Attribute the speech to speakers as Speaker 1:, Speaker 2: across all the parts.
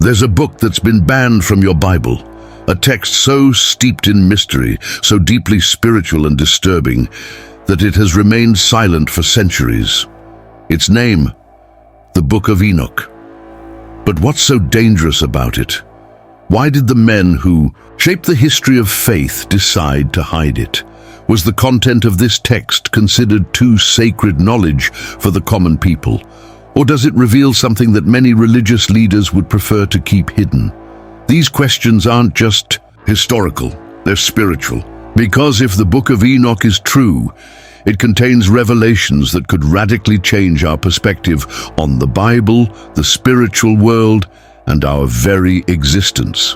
Speaker 1: There's a book that's been banned from your Bible, a text so steeped in mystery, so deeply spiritual and disturbing, that it has remained silent for centuries. Its name, the Book of Enoch. But what's so dangerous about it? Why did the men who shaped the history of faith decide to hide it? Was the content of this text considered too sacred knowledge for the common people? Or does it reveal something that many religious leaders would prefer to keep hidden? These questions aren't just historical, they're spiritual. Because if the Book of Enoch is true, it contains revelations that could radically change our perspective on the Bible, the spiritual world, and our very existence.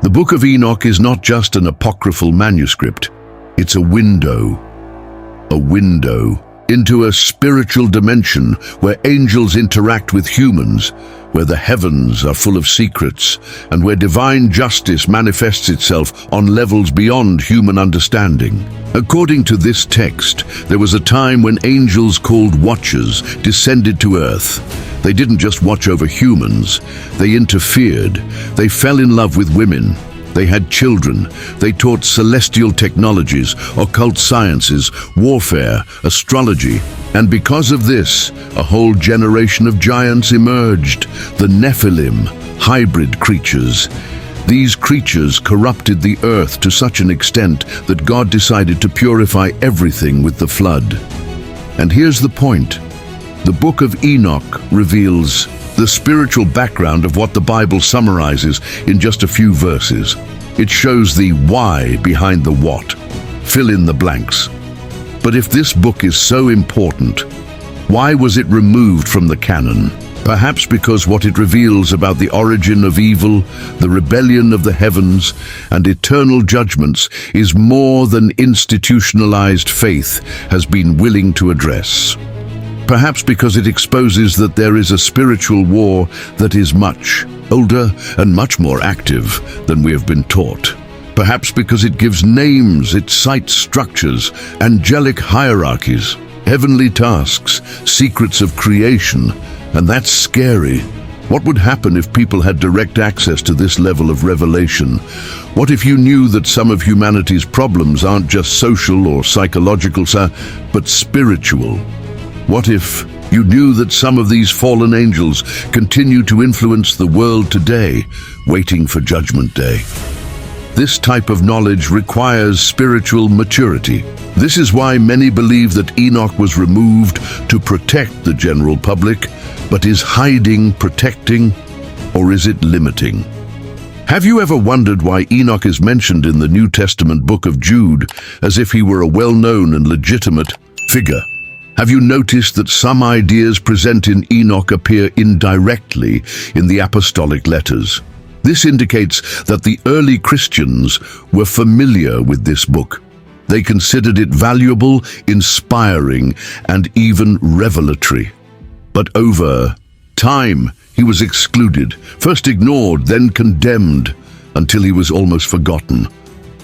Speaker 1: The Book of Enoch is not just an apocryphal manuscript, it's a window into a spiritual dimension where angels interact with humans, where the heavens are full of secrets, and where divine justice manifests itself on levels beyond human understanding. According to this text, there was a time when angels called watchers descended to earth. They didn't just watch over humans, they interfered. They fell in love with women. They had children. They taught celestial technologies, occult sciences, warfare, astrology. And because of this, a whole generation of giants emerged, the Nephilim, hybrid creatures. These creatures corrupted the earth to such an extent that God decided to purify everything with the flood. And here's the point. The Book of Enoch reveals the spiritual background of what the Bible summarizes in just a few verses. It shows the why behind the what. Fill in the blanks. But if this book is so important, why was it removed from the canon? Perhaps because what it reveals about the origin of evil, the rebellion of the heavens, and eternal judgments is more than institutionalized faith has been willing to address. Perhaps because it exposes that there is a spiritual war that is much older and much more active than we have been taught. Perhaps because it gives names, it cites structures, angelic hierarchies, heavenly tasks, secrets of creation, and that's scary. What would happen if people had direct access to this level of revelation? What if you knew that some of humanity's problems aren't just social or psychological, but spiritual? What if you knew that some of these fallen angels continue to influence the world today, waiting for Judgment Day? This type of knowledge requires spiritual maturity. This is why many believe that Enoch was removed to protect the general public, but is hiding protecting, or is it limiting? Have you ever wondered why Enoch is mentioned in the New Testament book of Jude as if he were a well-known and legitimate figure? Have you noticed that some ideas present in Enoch appear indirectly in the apostolic letters? This indicates that the early Christians were familiar with this book. They considered it valuable, inspiring, and even revelatory. But over time, he was excluded, first ignored, then condemned, until he was almost forgotten.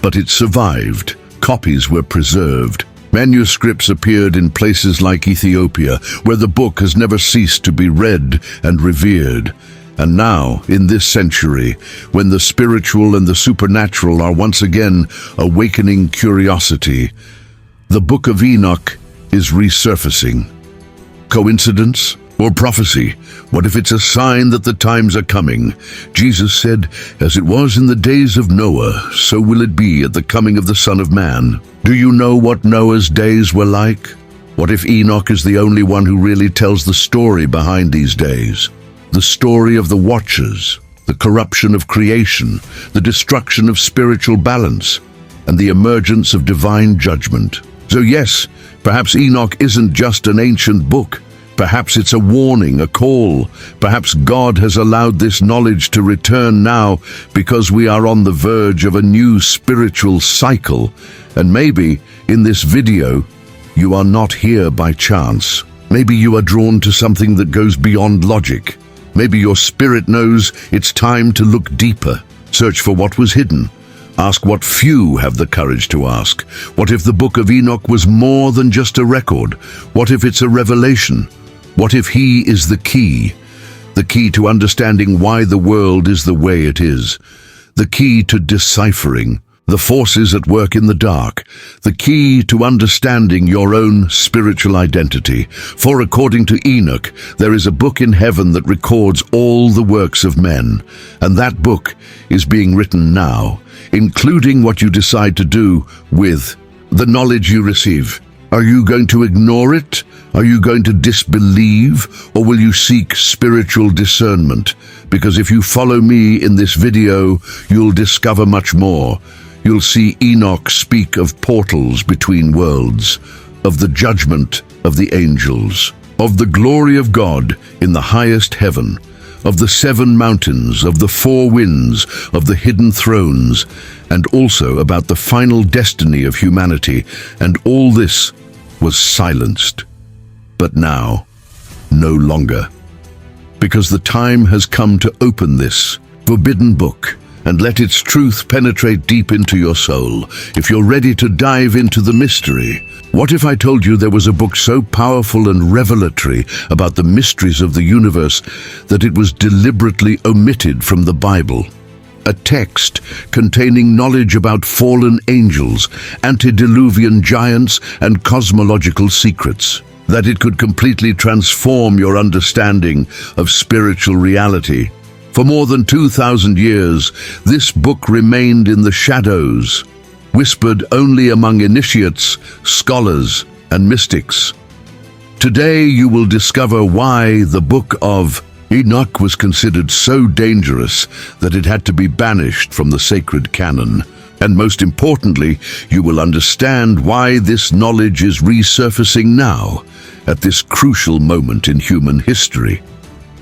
Speaker 1: But it survived. Copies were preserved. Manuscripts appeared in places like Ethiopia, where the book has never ceased to be read and revered. And now, in this century, when the spiritual and the supernatural are once again awakening curiosity, the Book of Enoch is resurfacing. Coincidence or prophecy? What if it's a sign that the times are coming? Jesus said, "As it was in the days of Noah, so will it be at the coming of the Son of Man." Do you know what Noah's days were like? What if Enoch is the only one who really tells the story behind these days? The story of the watchers, the corruption of creation, the destruction of spiritual balance, and the emergence of divine judgment. So yes, perhaps Enoch isn't just an ancient book. Perhaps it's a warning, a call. Perhaps God has allowed this knowledge to return now because we are on the verge of a new spiritual cycle. And maybe, in this video, you are not here by chance. Maybe you are drawn to something that goes beyond logic. Maybe your spirit knows it's time to look deeper. Search for what was hidden. Ask what few have the courage to ask. What if the Book of Enoch was more than just a record? What if it's a revelation? What if he is the key? the key to understanding why the world is the way it is, the key to deciphering the forces at work in the dark, the key to understanding your own spiritual identity. For according to Enoch, there is a book in heaven that records all the works of men, and that book is being written now, including what you decide to do with the knowledge you receive. Are you going to ignore it? Are you going to disbelieve? Or will you seek spiritual discernment? Because if you follow me in this video, you'll discover much more. You'll see Enoch speak of portals between worlds, of the judgment of the angels, of the glory of God in the highest heaven, of the 7 mountains, of the 4 winds, of the hidden thrones, and also about the final destiny of humanity. And all this was silenced. But now, no longer. Because the time has come to open this forbidden book and let its truth penetrate deep into your soul. If you're ready to dive into the mystery, what if I told you there was a book so powerful and revelatory about the mysteries of the universe that it was deliberately omitted from the Bible? A text containing knowledge about fallen angels, antediluvian giants, and cosmological secrets, that it could completely transform your understanding of spiritual reality. For more than 2,000 years, this book remained in the shadows, whispered only among initiates, scholars, and mystics. Today you will discover why the book of Enoch was considered so dangerous that it had to be banished from the sacred canon. And most importantly, you will understand why this knowledge is resurfacing now, at this crucial moment in human history.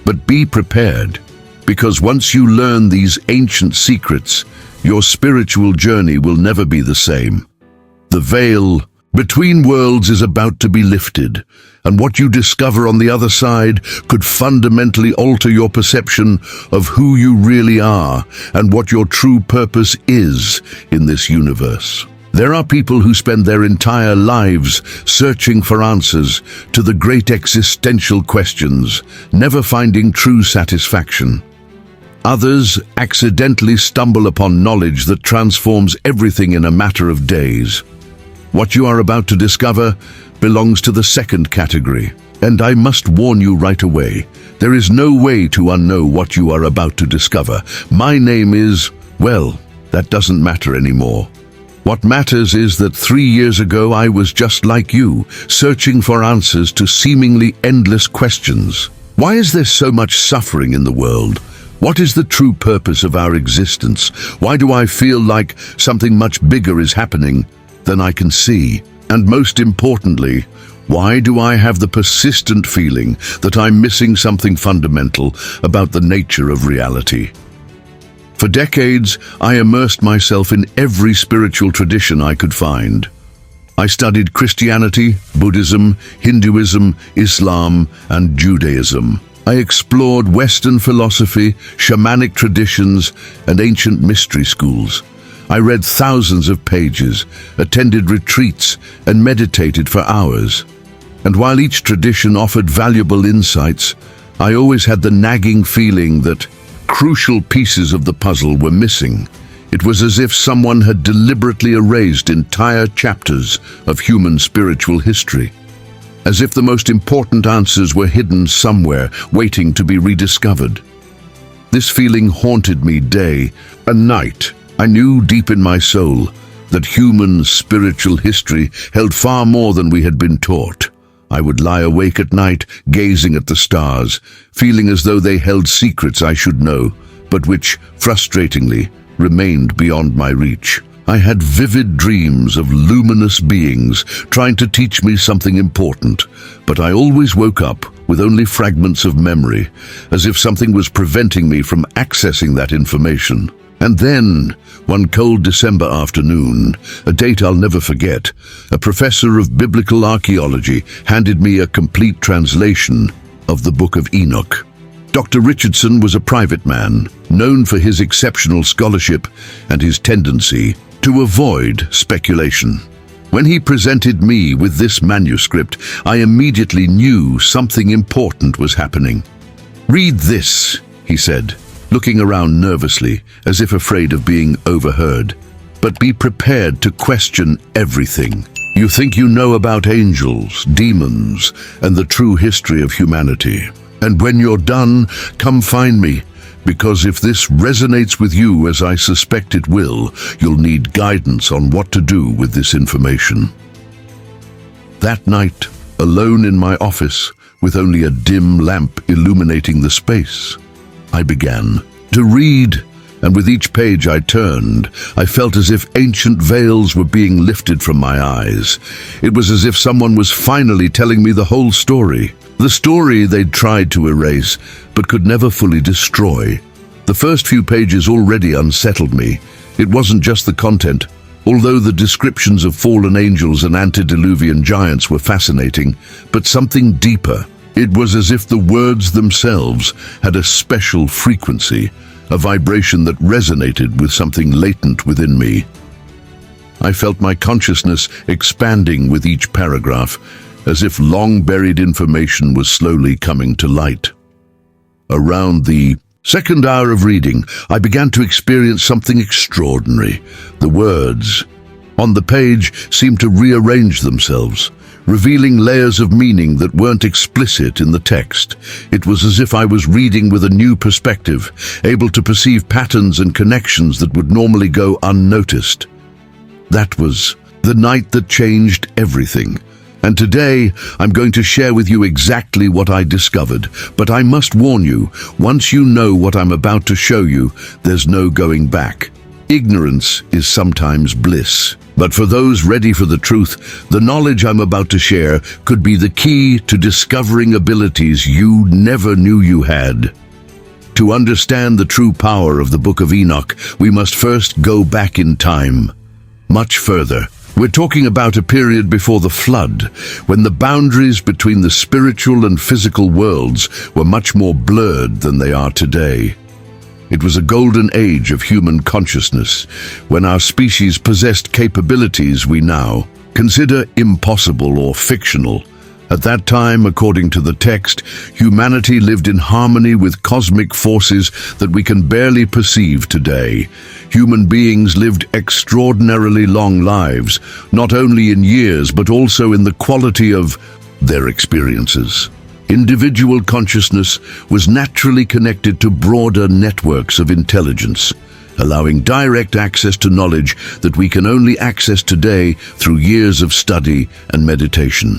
Speaker 1: But be prepared, because once you learn these ancient secrets, your spiritual journey will never be the same. The veil between worlds is about to be lifted, and what you discover on the other side could fundamentally alter your perception of who you really are and what your true purpose is in this universe. There are people who spend their entire lives searching for answers to the great existential questions, never finding true satisfaction. Others accidentally stumble upon knowledge that transforms everything in a matter of days. What you are about to discover belongs to the second category, and I must warn you right away, there is no way to unknow what you are about to discover. My name is, well, that doesn't matter anymore. What matters is that 3 years ago I was just like you, searching for answers to seemingly endless questions. Why is there so much suffering in the world? What is the true purpose of our existence? Why do I feel like something much bigger is happening than I can see? And most importantly, why do I have the persistent feeling that I'm missing something fundamental about the nature of reality? For decades, I immersed myself in every spiritual tradition I could find. I studied Christianity, Buddhism, Hinduism, Islam, and Judaism. I explored Western philosophy, shamanic traditions, and ancient mystery schools. I read thousands of pages, attended retreats, and meditated for hours. And while each tradition offered valuable insights, I always had the nagging feeling that crucial pieces of the puzzle were missing. It was as if someone had deliberately erased entire chapters of human spiritual history. As if the most important answers were hidden somewhere, waiting to be rediscovered. This feeling haunted me day and night. I knew deep in my soul that human spiritual history held far more than we had been taught. I would lie awake at night, gazing at the stars, feeling as though they held secrets I should know, but which, frustratingly, remained beyond my reach. I had vivid dreams of luminous beings trying to teach me something important, but I always woke up with only fragments of memory, as if something was preventing me from accessing that information. And then, one cold December afternoon, a date I'll never forget, a professor of biblical archaeology handed me a complete translation of the Book of Enoch. Dr. Richardson was a private man, known for his exceptional scholarship and his tendency to avoid speculation. When he presented me with this manuscript, I immediately knew something important was happening. "Read this," he said, looking around nervously, as if afraid of being overheard. "But be prepared to question everything. You think you know about angels, demons, and the true history of humanity. And when you're done, come find me, because if this resonates with you, as I suspect it will, you'll need guidance on what to do with this information." That night, alone in my office, with only a dim lamp illuminating the space, I began to read, and with each page I turned, I felt as if ancient veils were being lifted from my eyes. It was as if someone was finally telling me the whole story. The story they'd tried to erase, but could never fully destroy. The first few pages already unsettled me. It wasn't just the content. Although the descriptions of fallen angels and antediluvian giants were fascinating, but something deeper. It was as if the words themselves had a special frequency, a vibration that resonated with something latent within me. I felt my consciousness expanding with each paragraph, as if long-buried information was slowly coming to light. Around the second hour of reading, I began to experience something extraordinary. The words on the page seemed to rearrange themselves, revealing layers of meaning that weren't explicit in the text. It was as if I was reading with a new perspective, able to perceive patterns and connections that would normally go unnoticed. That was the night that changed everything. And today, I'm going to share with you exactly what I discovered. But I must warn you, once you know what I'm about to show you, there's no going back. Ignorance is sometimes bliss. But for those ready for the truth, the knowledge I'm about to share could be the key to discovering abilities you never knew you had. To understand the true power of the Book of Enoch, we must first go back in time. Much further. We're talking about a period before the flood, when the boundaries between the spiritual and physical worlds were much more blurred than they are today. It was a golden age of human consciousness, when our species possessed capabilities we now consider impossible or fictional. At that time, according to the text, humanity lived in harmony with cosmic forces that we can barely perceive today. Human beings lived extraordinarily long lives, not only in years but also in the quality of their experiences. Individual consciousness was naturally connected to broader networks of intelligence, allowing direct access to knowledge that we can only access today through years of study and meditation.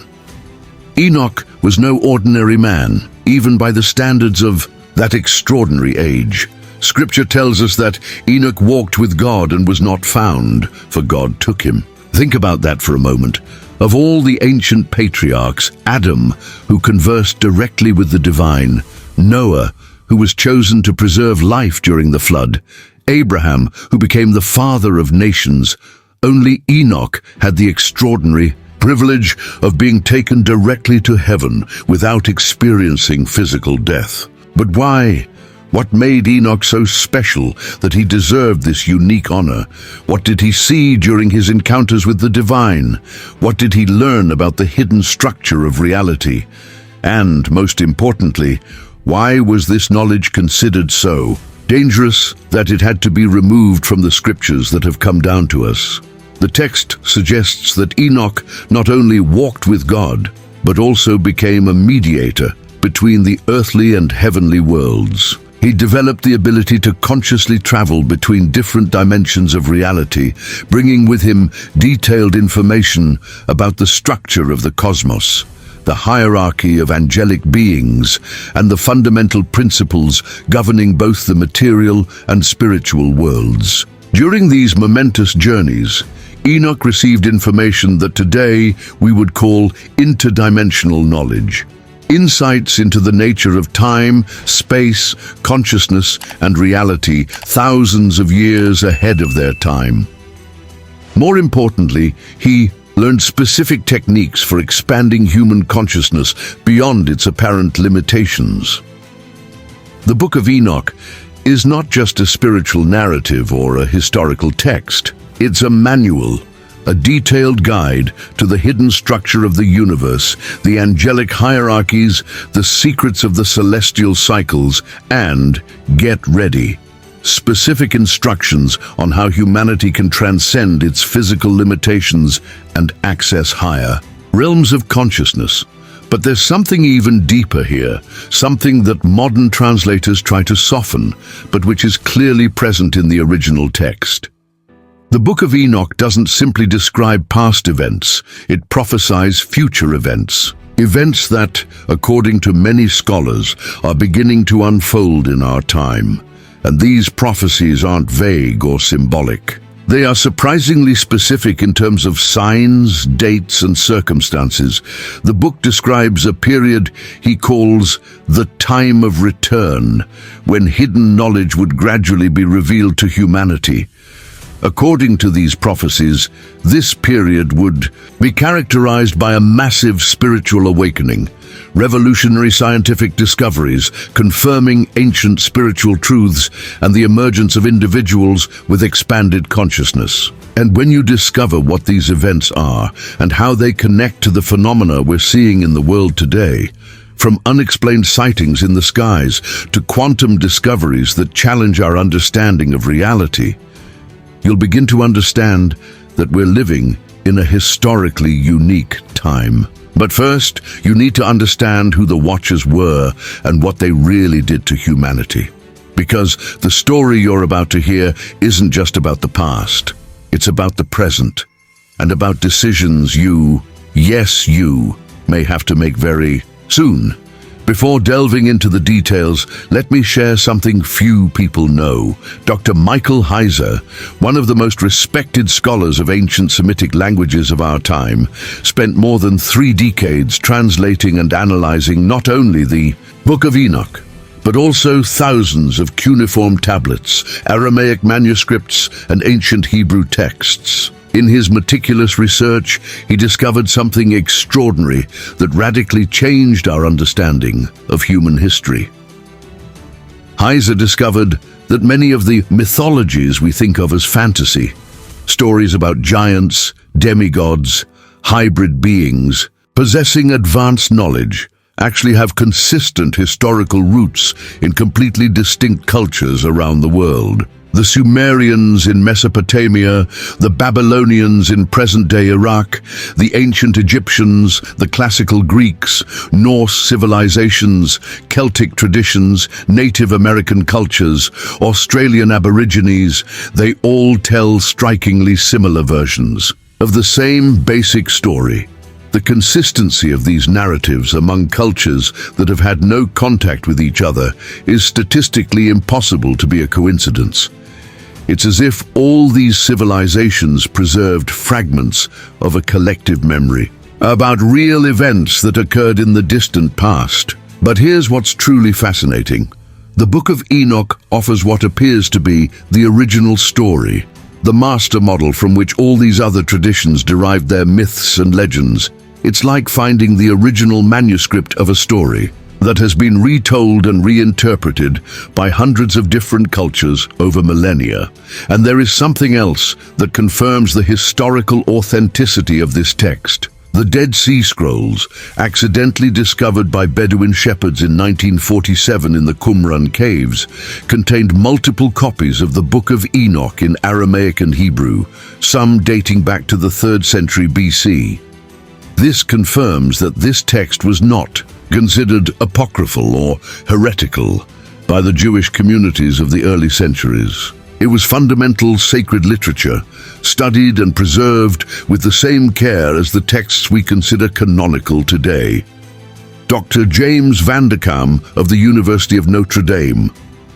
Speaker 1: Enoch was no ordinary man, even by the standards of that extraordinary age. Scripture tells us that Enoch walked with God and was not found, for God took him. Think about that for a moment. Of all the ancient patriarchs, Adam, who conversed directly with the divine, Noah, who was chosen to preserve life during the flood, Abraham, who became the father of nations, only Enoch had the extraordinary privilege of being taken directly to heaven without experiencing physical death. But why? What made Enoch so special that he deserved this unique honor? What did he see during his encounters with the divine? What did he learn about the hidden structure of reality? And, most importantly, why was this knowledge considered so dangerous that it had to be removed from the scriptures that have come down to us? The text suggests that Enoch not only walked with God, but also became a mediator between the earthly and heavenly worlds. He developed the ability to consciously travel between different dimensions of reality, bringing with him detailed information about the structure of the cosmos, the hierarchy of angelic beings, and the fundamental principles governing both the material and spiritual worlds. During these momentous journeys, Enoch received information that today we would call interdimensional knowledge. Insights into the nature of time, space, consciousness, and reality thousands of years ahead of their time. More importantly, he learned specific techniques for expanding human consciousness beyond its apparent limitations. The Book of Enoch is not just a spiritual narrative or a historical text. It's a manual, a detailed guide to the hidden structure of the universe, the angelic hierarchies, the secrets of the celestial cycles, and, get ready, specific instructions on how humanity can transcend its physical limitations and access higher realms of consciousness. But there's something even deeper here, something that modern translators try to soften, but which is clearly present in the original text. The Book of Enoch doesn't simply describe past events, it prophesies future events. Events that, according to many scholars, are beginning to unfold in our time. And these prophecies aren't vague or symbolic. They are surprisingly specific in terms of signs, dates, and circumstances. The book describes a period he calls the time of return, when hidden knowledge would gradually be revealed to humanity. According to these prophecies, this period would be characterized by a massive spiritual awakening, revolutionary scientific discoveries confirming ancient spiritual truths, and the emergence of individuals with expanded consciousness. And when you discover what these events are and how they connect to the phenomena we're seeing in the world today, from unexplained sightings in the skies to quantum discoveries that challenge our understanding of reality, you'll begin to understand that we're living in a historically unique time. But first, you need to understand who the Watchers were and what they really did to humanity. Because the story you're about to hear isn't just about the past. It's about the present, and about decisions you may have to make very soon. Before delving into the details, let me share something few people know. Dr. Michael Heiser, one of the most respected scholars of ancient Semitic languages of our time, spent more than 3 decades translating and analyzing not only the Book of Enoch, but also thousands of cuneiform tablets, Aramaic manuscripts, and ancient Hebrew texts. In his meticulous research, he discovered something extraordinary that radically changed our understanding of human history. Heiser discovered that many of the mythologies we think of as fantasy, stories about giants, demigods, hybrid beings, possessing advanced knowledge, actually have consistent historical roots in completely distinct cultures around the world. The Sumerians in Mesopotamia, the Babylonians in present-day Iraq, the ancient Egyptians, the classical Greeks, Norse civilizations, Celtic traditions, Native American cultures, Australian Aborigines, they all tell strikingly similar versions of the same basic story. The consistency of these narratives among cultures that have had no contact with each other is statistically impossible to be a coincidence. It's as if all these civilizations preserved fragments of a collective memory about real events that occurred in the distant past. But here's what's truly fascinating. The Book of Enoch offers what appears to be the original story, the master model from which all these other traditions derived their myths and legends. It's like finding the original manuscript of a story that has been retold and reinterpreted by hundreds of different cultures over millennia. And there is something else that confirms the historical authenticity of this text. The Dead Sea Scrolls, accidentally discovered by Bedouin shepherds in 1947 in the Qumran caves, contained multiple copies of the Book of Enoch in Aramaic and Hebrew, some dating back to the 3rd century BC. This confirms that this text was not considered apocryphal or heretical by the Jewish communities of the early centuries. It was fundamental sacred literature, studied and preserved with the same care as the texts we consider canonical today. Dr. James Van der Kam of the University of Notre Dame,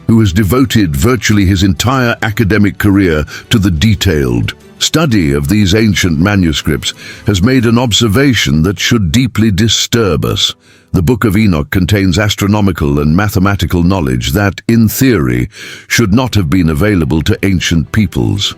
Speaker 1: who has devoted virtually his entire academic career to the detailed study of these ancient manuscripts, has made an observation that should deeply disturb us. The Book of Enoch contains astronomical and mathematical knowledge that, in theory, should not have been available to ancient peoples.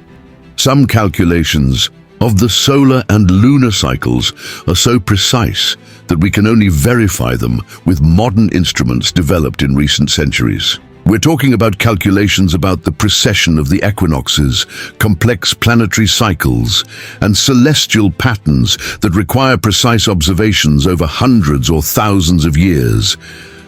Speaker 1: Some calculations of the solar and lunar cycles are so precise that we can only verify them with modern instruments developed in recent centuries. We're talking about calculations about the precession of the equinoxes, complex planetary cycles, and celestial patterns that require precise observations over hundreds or thousands of years.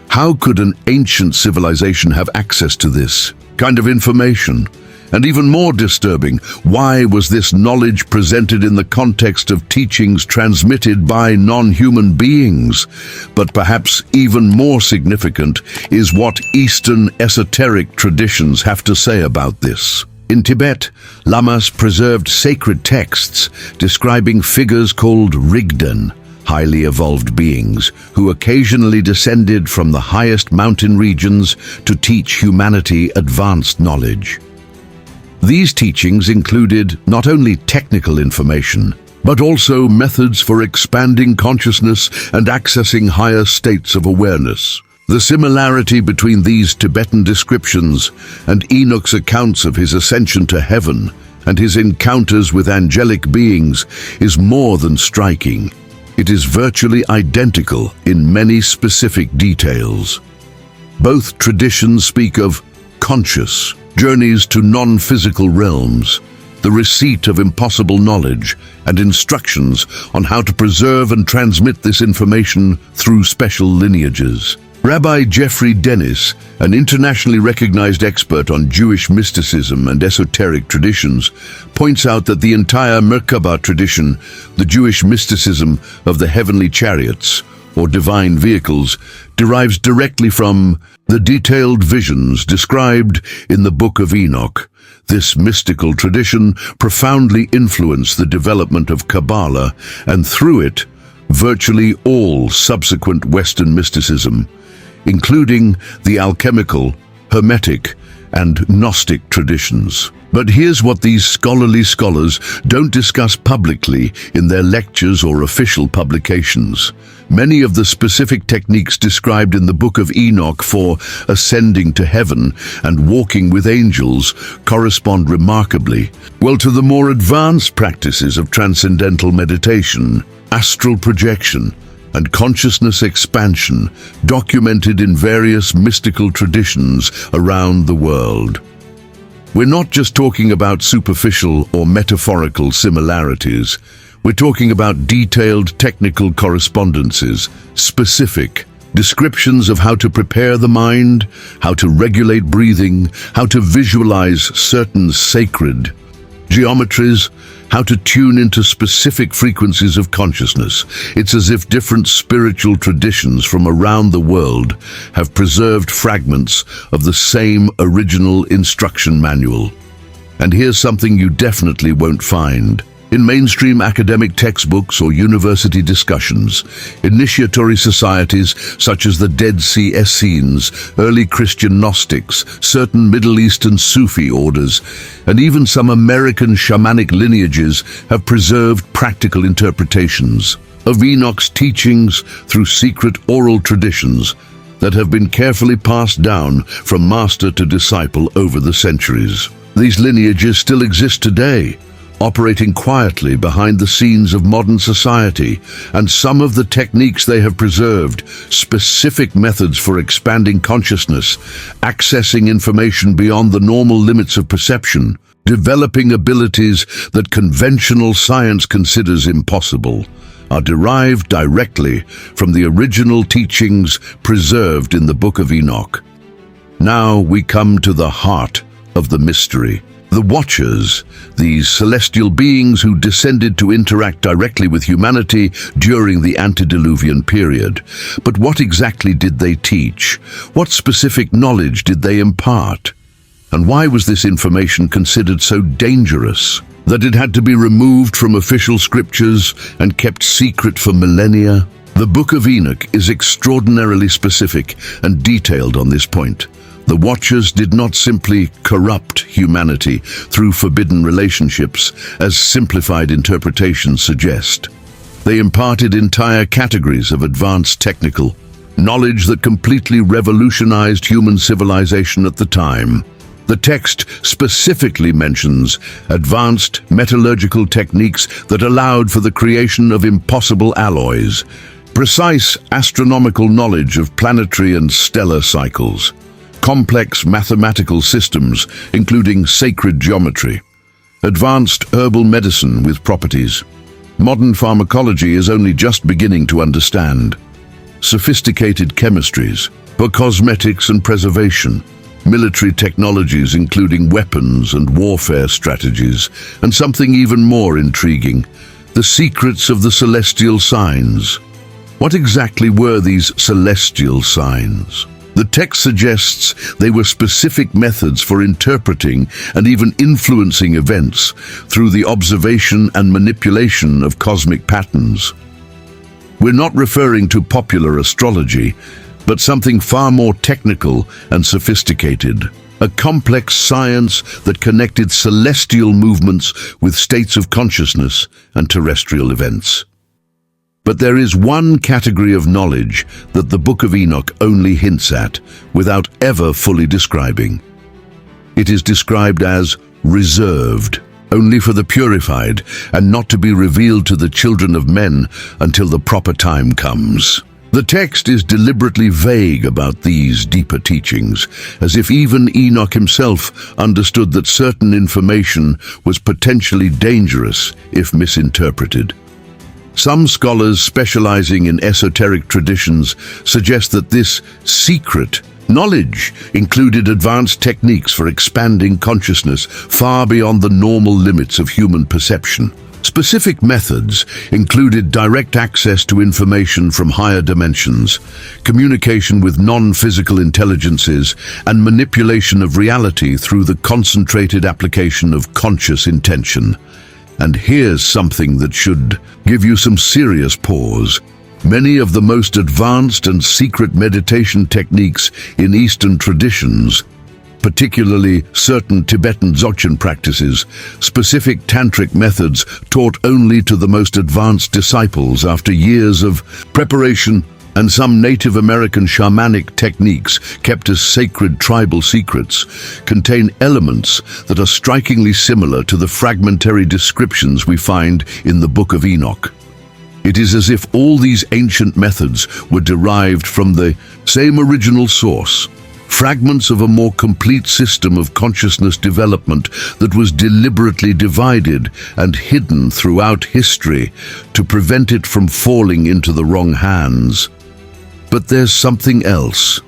Speaker 1: How could an ancient civilization have access to this kind of information? And even more disturbing, why was this knowledge presented in the context of teachings transmitted by non-human beings? But perhaps even more significant is what Eastern esoteric traditions have to say about this. In Tibet, lamas preserved sacred texts describing figures called Rigden, highly evolved beings, who occasionally descended from the highest mountain regions to teach humanity advanced knowledge. These teachings included not only technical information, but also methods for expanding consciousness and accessing higher states of awareness. The similarity between these Tibetan descriptions and Enoch's accounts of his ascension to heaven and his encounters with angelic beings is more than striking. It is virtually identical in many specific details. Both traditions speak of conscious journeys to non-physical realms, the receipt of impossible knowledge, and instructions on how to preserve and transmit this information through special lineages. Rabbi Jeffrey Dennis, an internationally recognized expert on Jewish mysticism and esoteric traditions, points out that the entire Merkabah tradition, the Jewish mysticism of the heavenly chariots, or divine vehicles, derives directly from the detailed visions described in the Book of Enoch. This mystical tradition profoundly influenced the development of Kabbalah, and through it, virtually all subsequent Western mysticism, including the alchemical, Hermetic, and Gnostic traditions. But here's what these scholarly scholars don't discuss publicly in their lectures or official publications. Many of the specific techniques described in the Book of Enoch for ascending to heaven and walking with angels correspond remarkably well to the more advanced practices of transcendental meditation, astral projection, and consciousness expansion documented in various mystical traditions around the world. We're not just talking about superficial or metaphorical similarities. We're talking about detailed technical correspondences, specific descriptions of how to prepare the mind, how to regulate breathing, how to visualize certain sacred geometries, how to tune into specific frequencies of consciousness. It's as if different spiritual traditions from around the world have preserved fragments of the same original instruction manual. And here's something you definitely won't find in mainstream academic textbooks or university discussions. Initiatory societies such as the Dead Sea Essenes, early Christian Gnostics, certain Middle Eastern Sufi orders, and even some American shamanic lineages have preserved practical interpretations of Enoch's teachings through secret oral traditions that have been carefully passed down from master to disciple over the centuries. These lineages still exist today, operating quietly behind the scenes of modern society, and some of the techniques they have preserved, specific methods for expanding consciousness, accessing information beyond the normal limits of perception, developing abilities that conventional science considers impossible, are derived directly from the original teachings preserved in the Book of Enoch. Now we come to the heart of the mystery. The Watchers, these celestial beings who descended to interact directly with humanity during the antediluvian period. But what exactly did they teach? What specific knowledge did they impart? And why was this information considered so dangerous that it had to be removed from official scriptures and kept secret for millennia? The Book of Enoch is extraordinarily specific and detailed on this point. The Watchers did not simply corrupt humanity through forbidden relationships, as simplified interpretations suggest. They imparted entire categories of advanced technical knowledge that completely revolutionized human civilization at the time. The text specifically mentions advanced metallurgical techniques that allowed for the creation of impossible alloys, precise astronomical knowledge of planetary and stellar cycles, complex mathematical systems, including sacred geometry, advanced herbal medicine with properties modern pharmacology is only just beginning to understand, sophisticated chemistries for cosmetics and preservation, military technologies including weapons and warfare strategies, and something even more intriguing, the secrets of the celestial signs. What exactly were these celestial signs? The text suggests they were specific methods for interpreting and even influencing events through the observation and manipulation of cosmic patterns. We're not referring to popular astrology, but something far more technical and sophisticated. A complex science that connected celestial movements with states of consciousness and terrestrial events. But there is one category of knowledge that the Book of Enoch only hints at, without ever fully describing. It is described as reserved, only for the purified, and not to be revealed to the children of men until the proper time comes. The text is deliberately vague about these deeper teachings, as if even Enoch himself understood that certain information was potentially dangerous if misinterpreted. Some scholars specializing in esoteric traditions suggest that this secret knowledge included advanced techniques for expanding consciousness far beyond the normal limits of human perception. Specific methods included direct access to information from higher dimensions, communication with non-physical intelligences, and manipulation of reality through the concentrated application of conscious intention. And here's something that should give you some serious pause. Many of the most advanced and secret meditation techniques in Eastern traditions, particularly certain Tibetan Dzogchen practices, specific tantric methods taught only to the most advanced disciples after years of preparation, and some Native American shamanic techniques kept as sacred tribal secrets, contain elements that are strikingly similar to the fragmentary descriptions we find in the Book of Enoch. It is as if all these ancient methods were derived from the same original source, fragments of a more complete system of consciousness development that was deliberately divided and hidden throughout history to prevent it from falling into the wrong hands. But there's something else,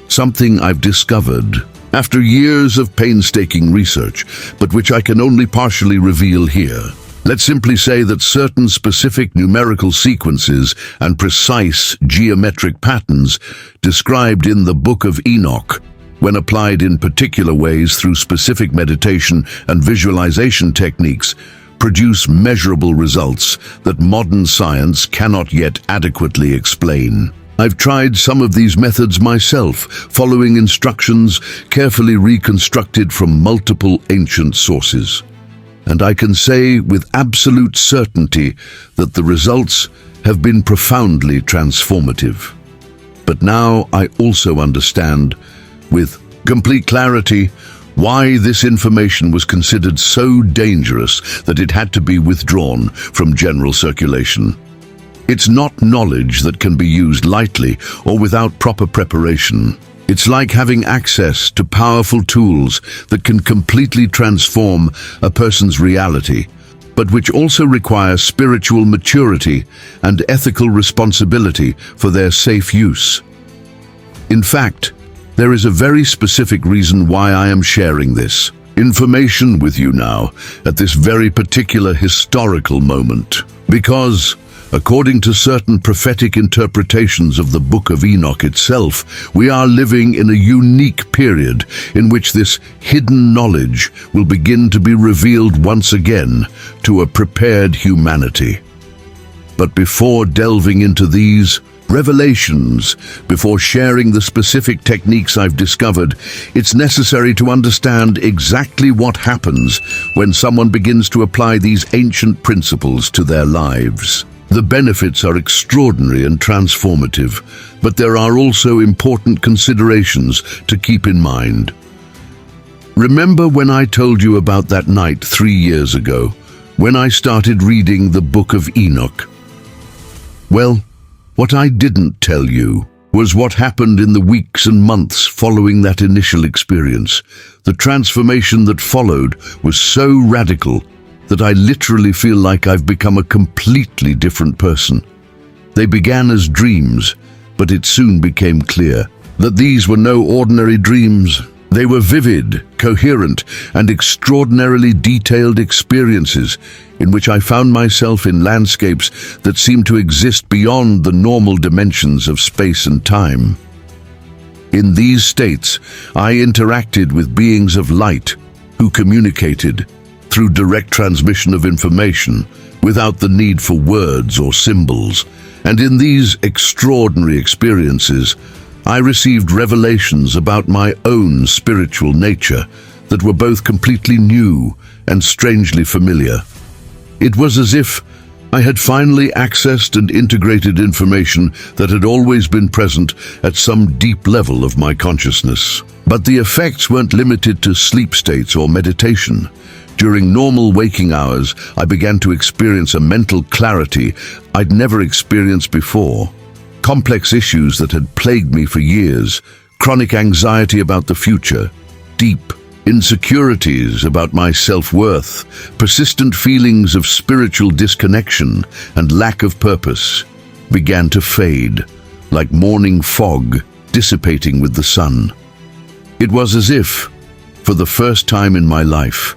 Speaker 1: something I've discovered after years of painstaking research, but which I can only partially reveal here. Let's simply say that certain specific numerical sequences and precise geometric patterns described in the Book of Enoch, when applied in particular ways through specific meditation and visualization techniques, produce measurable results that modern science cannot yet adequately explain. I've tried some of these methods myself, following instructions carefully reconstructed from multiple ancient sources. And I can say with absolute certainty that the results have been profoundly transformative. But now I also understand, with complete clarity, why this information was considered so dangerous that it had to be withdrawn from general circulation. It's not knowledge that can be used lightly or without proper preparation. It's like having access to powerful tools that can completely transform a person's reality, but which also require spiritual maturity and ethical responsibility for their safe use. In fact, there is a very specific reason why I am sharing this information with you now at this very particular historical moment. Because, according to certain prophetic interpretations of the Book of Enoch itself, we are living in a unique period in which this hidden knowledge will begin to be revealed once again to a prepared humanity. But before delving into these revelations, before sharing the specific techniques I've discovered, it's necessary to understand exactly what happens when someone begins to apply these ancient principles to their lives. The benefits are extraordinary and transformative, but there are also important considerations to keep in mind. Remember when I told you about that night 3 years ago, when I started reading the Book of Enoch? Well, what I didn't tell you was what happened in the weeks and months following that initial experience. The transformation that followed was so radical that I literally feel like I've become a completely different person. They began as dreams, but it soon became clear that these were no ordinary dreams. They were vivid, coherent, and extraordinarily detailed experiences in which I found myself in landscapes that seemed to exist beyond the normal dimensions of space and time. In these states, I interacted with beings of light who communicated through direct transmission of information without the need for words or symbols. And in these extraordinary experiences, I received revelations about my own spiritual nature that were both completely new and strangely familiar. It was as if I had finally accessed and integrated information that had always been present at some deep level of my consciousness. But the effects weren't limited to sleep states or meditation. During normal waking hours, I began to experience a mental clarity I'd never experienced before. Complex issues that had plagued me for years, chronic anxiety about the future, deep insecurities about my self-worth, persistent feelings of spiritual disconnection and lack of purpose began to fade, like morning fog dissipating with the sun. It was as if, for the first time in my life,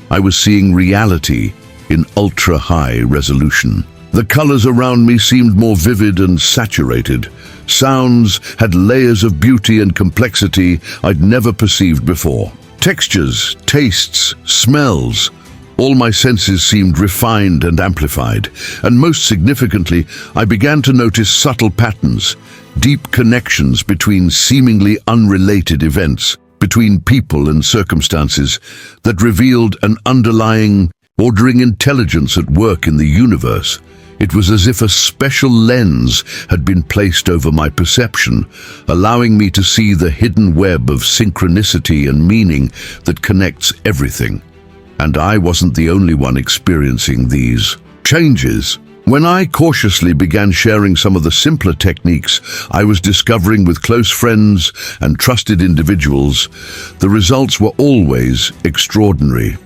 Speaker 1: I was seeing reality in ultra-high resolution. The colors around me seemed more vivid and saturated. Sounds had layers of beauty and complexity I'd never perceived before. Textures, tastes, smells, all my senses seemed refined and amplified. And most significantly, I began to notice subtle patterns, deep connections between seemingly unrelated events, between people and circumstances that revealed an underlying, ordering intelligence at work in the universe. It was as if a special lens had been placed over my perception, allowing me to see the hidden web of synchronicity and meaning that connects everything. And I wasn't the only one experiencing these changes. When I cautiously began sharing some of the simpler techniques I was discovering with close friends and trusted individuals, the results were always extraordinary.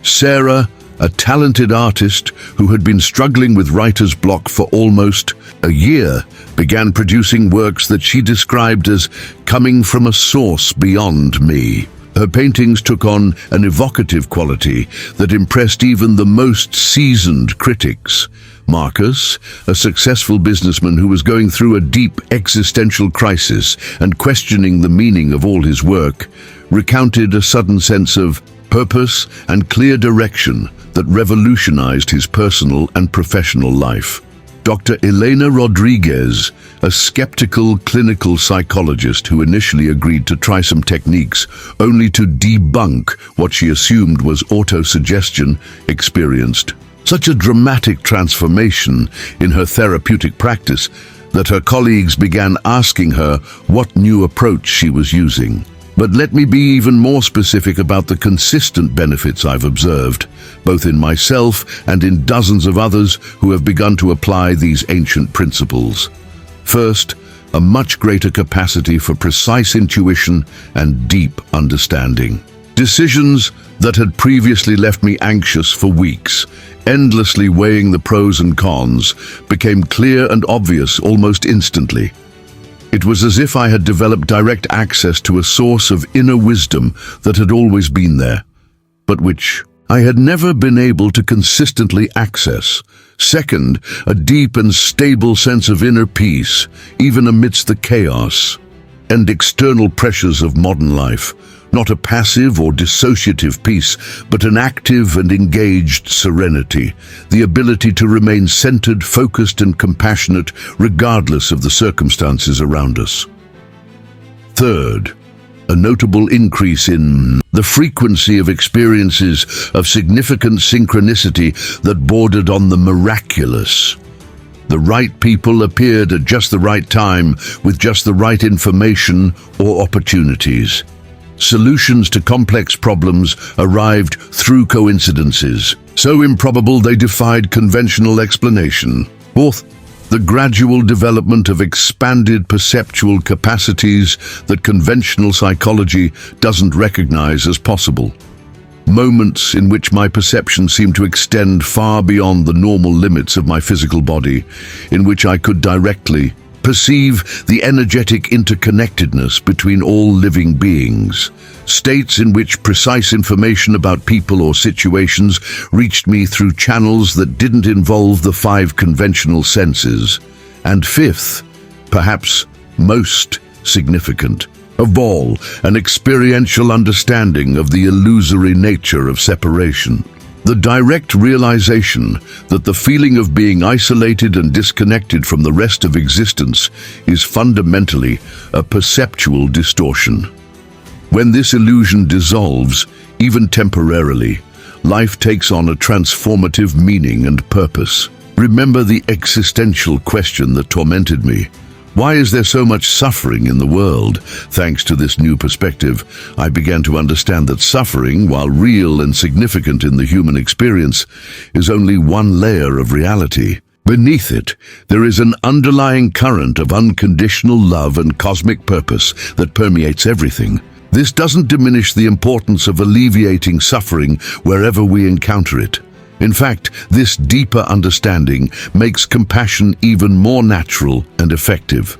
Speaker 1: Sarah, a talented artist who had been struggling with writer's block for almost a year, began producing works that she described as coming from a source beyond me. Her paintings took on an evocative quality that impressed even the most seasoned critics. Marcus, a successful businessman who was going through a deep existential crisis and questioning the meaning of all his work, recounted a sudden sense of purpose and clear direction that revolutionized his personal and professional life. Dr. Elena Rodriguez, a skeptical clinical psychologist who initially agreed to try some techniques only to debunk what she assumed was autosuggestion, experienced such a dramatic transformation in her therapeutic practice that her colleagues began asking her what new approach she was using. But let me be even more specific about the consistent benefits I've observed, both in myself and in dozens of others who have begun to apply these ancient principles. First, a much greater capacity for precise intuition and deep understanding. Decisions that had previously left me anxious for weeks, endlessly weighing the pros and cons, became clear and obvious almost instantly. It was as if I had developed direct access to a source of inner wisdom that had always been there, but which I had never been able to consistently access. Second, a deep and stable sense of inner peace, even amidst the chaos and external pressures of modern life. Not a passive or dissociative peace, but an active and engaged serenity, the ability to remain centered, focused, and compassionate regardless of the circumstances around us. Third, a notable increase in the frequency of experiences of significant synchronicity that bordered on the miraculous. The right people appeared at just the right time with just the right information or opportunities. Solutions to complex problems arrived through coincidences, so improbable they defied conventional explanation. Fourth, the gradual development of expanded perceptual capacities that conventional psychology doesn't recognize as possible. Moments in which my perception seemed to extend far beyond the normal limits of my physical body, in which I could directly perceive the energetic interconnectedness between all living beings. States in which precise information about people or situations reached me through channels that didn't involve the five conventional senses. And fifth, perhaps most significant of all, an experiential understanding of the illusory nature of separation. The direct realization that the feeling of being isolated and disconnected from the rest of existence is fundamentally a perceptual distortion. When this illusion dissolves, even temporarily, life takes on a transformative meaning and purpose. Remember the existential question that tormented me. Why is there so much suffering in the world? Thanks to this new perspective, I began to understand that suffering, while real and significant in the human experience, is only one layer of reality. Beneath it, there is an underlying current of unconditional love and cosmic purpose that permeates everything. This doesn't diminish the importance of alleviating suffering wherever we encounter it. In fact, this deeper understanding makes compassion even more natural and effective.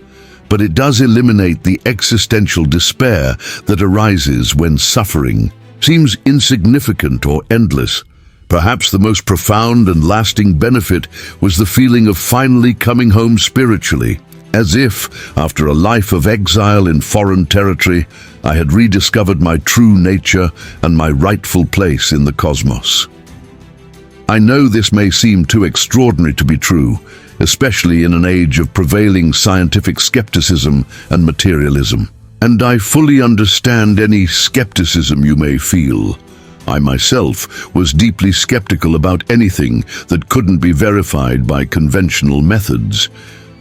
Speaker 1: But it does eliminate the existential despair that arises when suffering seems insignificant or endless. Perhaps the most profound and lasting benefit was the feeling of finally coming home spiritually, as if, after a life of exile in foreign territory, I had rediscovered my true nature and my rightful place in the cosmos. I know this may seem too extraordinary to be true, especially in an age of prevailing scientific skepticism and materialism. And I fully understand any skepticism you may feel. I myself was deeply skeptical about anything that couldn't be verified by conventional methods.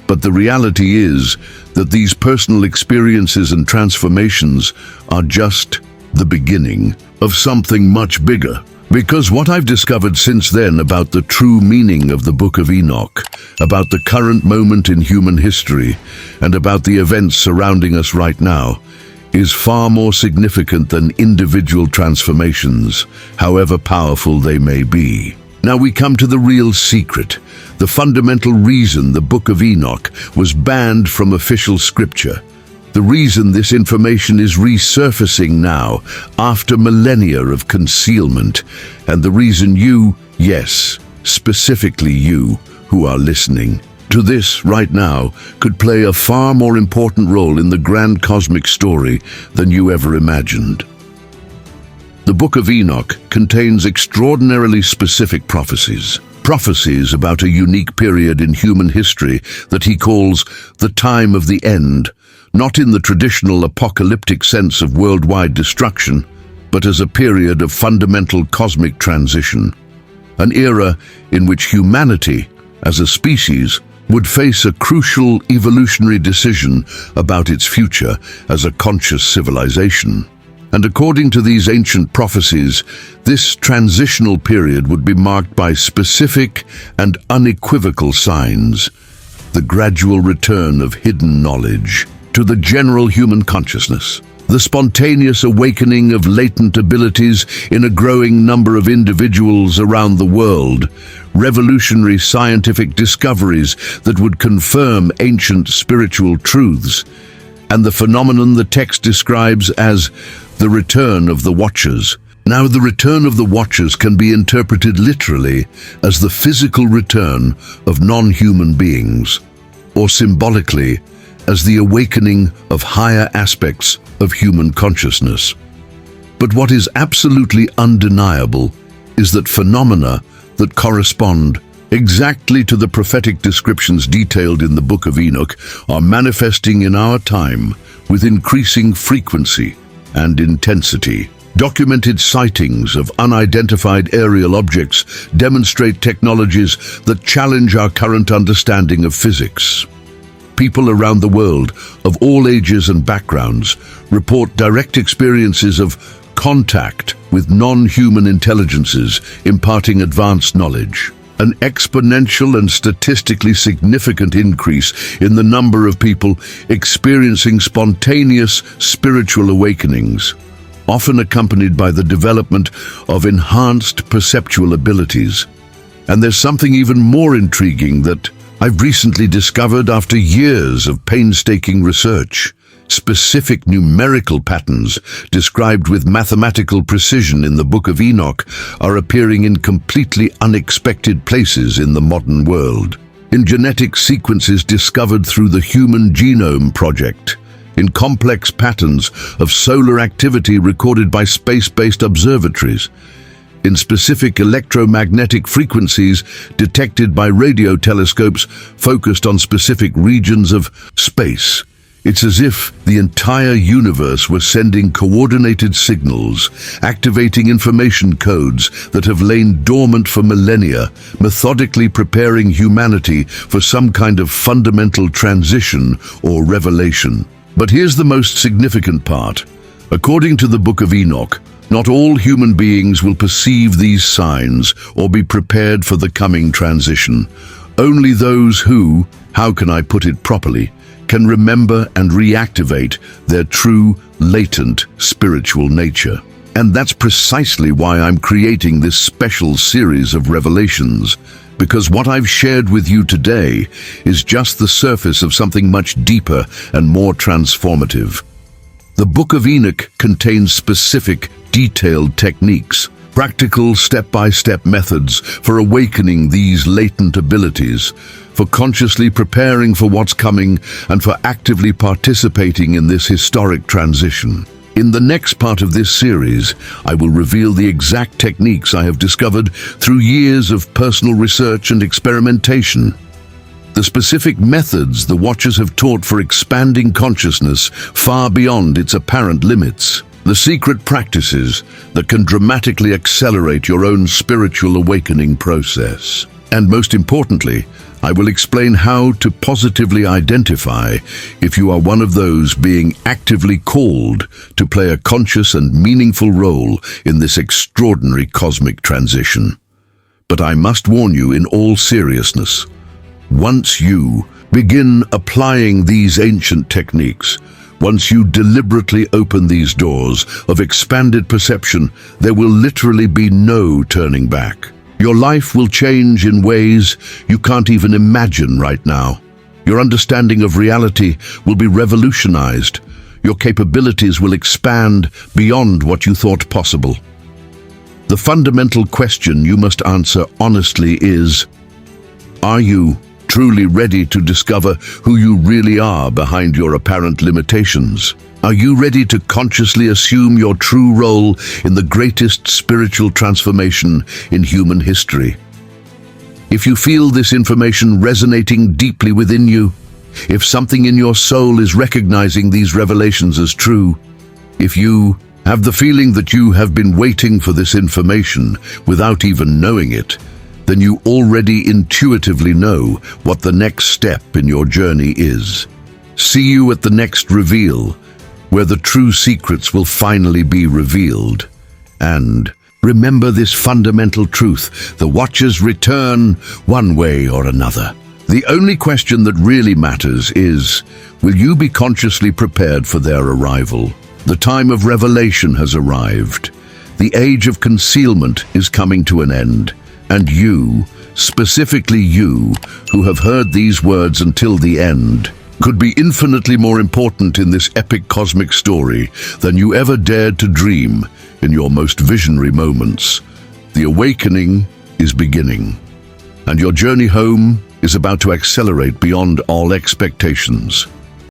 Speaker 1: But the reality is that these personal experiences and transformations are just the beginning of something much bigger. Because what I've discovered since then about the true meaning of the Book of Enoch, about the current moment in human history, and about the events surrounding us right now, is far more significant than individual transformations, however powerful they may be. Now we come to the real secret, the fundamental reason the Book of Enoch was banned from official scripture. The reason this information is resurfacing now, after millennia of concealment, and the reason you, yes, specifically you, who are listening to this right now, could play a far more important role in the grand cosmic story than you ever imagined. The Book of Enoch contains extraordinarily specific prophecies. Prophecies about a unique period in human history that he calls the time of the end, not in the traditional apocalyptic sense of worldwide destruction, but as a period of fundamental cosmic transition, an era in which humanity, as a species, would face a crucial evolutionary decision about its future as a conscious civilization. And according to these ancient prophecies, this transitional period would be marked by specific and unequivocal signs: the gradual return of hidden knowledge to the general human consciousness, the spontaneous awakening of latent abilities in a growing number of individuals around the world, revolutionary scientific discoveries that would confirm ancient spiritual truths, and the phenomenon the text describes as the return of the Watchers. Now, the return of the Watchers can be interpreted literally as the physical return of non-human beings, or symbolically as the awakening of higher aspects of human consciousness. But what is absolutely undeniable is that phenomena that correspond exactly to the prophetic descriptions detailed in the Book of Enoch are manifesting in our time with increasing frequency and intensity. Documented sightings of unidentified aerial objects demonstrate technologies that challenge our current understanding of physics. People around the world, of all ages and backgrounds, report direct experiences of contact with non-human intelligences imparting advanced knowledge. an exponential and statistically significant increase in the number of people experiencing spontaneous spiritual awakenings, often accompanied by the development of enhanced perceptual abilities. And there's something even more intriguing that I've recently discovered after years of painstaking research. Specific numerical patterns described with mathematical precision in the Book of Enoch are appearing in completely unexpected places in the modern world. In genetic sequences discovered through the Human Genome Project, in complex patterns of solar activity recorded by space-based observatories, in specific electromagnetic frequencies detected by radio telescopes focused on specific regions of space. It's as if the entire universe was sending coordinated signals, activating information codes that have lain dormant for millennia, methodically preparing humanity for some kind of fundamental transition or revelation. But here's the most significant part. According to the Book of Enoch, not all human beings will perceive these signs or be prepared for the coming transition. Only those who, how can I put it properly, can remember and reactivate their true, latent spiritual nature. And that's precisely why I'm creating this special series of revelations, because what I've shared with you today is just the surface of something much deeper and more transformative. The Book of Enoch contains specific, detailed techniques, practical step-by-step methods for awakening these latent abilities, for consciously preparing for what's coming, and for actively participating in this historic transition. In the next part of this series, I will reveal the exact techniques I have discovered through years of personal research and experimentation. The specific methods the Watchers have taught for expanding consciousness far beyond its apparent limits. The secret practices that can dramatically accelerate your own spiritual awakening process. And most importantly, I will explain how to positively identify if you are one of those being actively called to play a conscious and meaningful role in this extraordinary cosmic transition. But I must warn you in all seriousness, once you begin applying these ancient techniques, once you deliberately open these doors of expanded perception, there will literally be no turning back. Your life will change in ways you can't even imagine right now. Your understanding of reality will be revolutionized. Your capabilities will expand beyond what you thought possible. The fundamental question you must answer honestly is, are you truly ready to discover who you really are behind your apparent limitations? Are you ready to consciously assume your true role in the greatest spiritual transformation in human history? If you feel this information resonating deeply within you, if something in your soul is recognizing these revelations as true, if you have the feeling that you have been waiting for this information without even knowing it, then you already intuitively know what the next step in your journey is. See you at the next reveal, where the true secrets will finally be revealed. And remember this fundamental truth: the Watchers return one way or another. The only question that really matters is, will you be consciously prepared for their arrival? The time of revelation has arrived. The age of concealment is coming to an end. And you, specifically you, who have heard these words until the end, could be infinitely more important in this epic cosmic story than you ever dared to dream in your most visionary moments. The awakening is beginning, and your journey home is about to accelerate beyond all expectations.